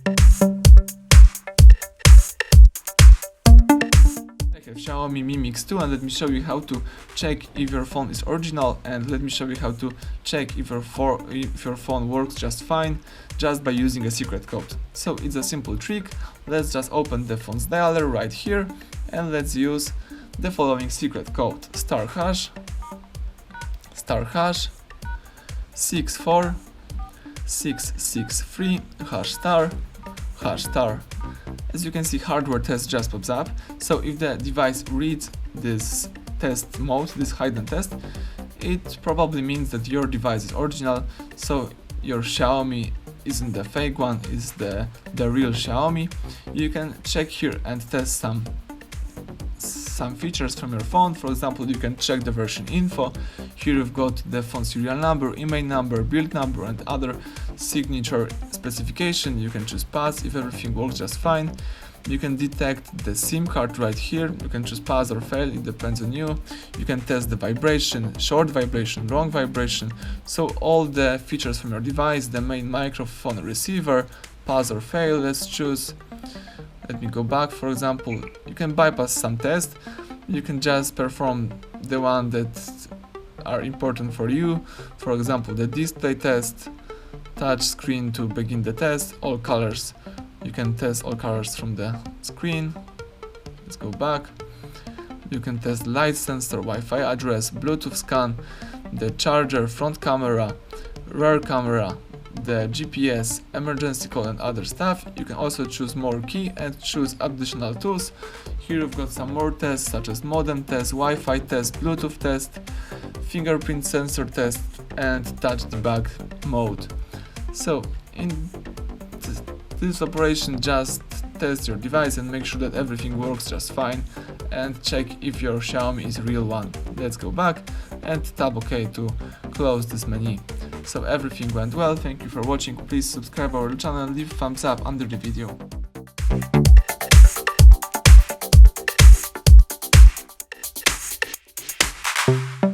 I have Xiaomi Mi Mix 2, and let me show you how to check if your phone is original, and let me show you how to check if your phone works just fine just by using a secret code. So it's a simple trick. Let's just open the phone's dialer right here, and let's use the following secret code: star hash 64663 hash star. As you can see, hardware test just pops up. So if the device reads this test mode, this hidden test, it probably means that your device is original. So your Xiaomi isn't the fake one, is the real Xiaomi. You can check here and test some features from your phone. For example, you can check the version info. Here you've got the phone serial number, email number, build number, and other signature specification. You can choose pass if everything works just fine. You can detect the SIM card right here. You can choose pass or fail, it depends on you. You can test the vibration, short vibration, long vibration. So all the features from your device, the main microphone, receiver, pass or fail. Let's choose. Let me go back. For example, you can bypass some tests. You can just perform the one that are important for you. For example, the display test, touch screen to begin the test, all colors. You can test all colors from the screen. Let's go back. You can test light sensor, Wi-Fi address, Bluetooth scan, the charger, front camera, rear camera, the GPS, emergency call, and other stuff. You can also choose more key and choose additional tools. Here you've got some more tests such as modem test, Wi-Fi test, Bluetooth test, fingerprint sensor test, and touch debug mode. So in this operation, just test your device and make sure that everything works just fine, and check if your Xiaomi is a real one. Let's go back and tap OK to close this menu. So everything went well. Thank you for watching. Please subscribe our channel and leave a thumbs up under the video.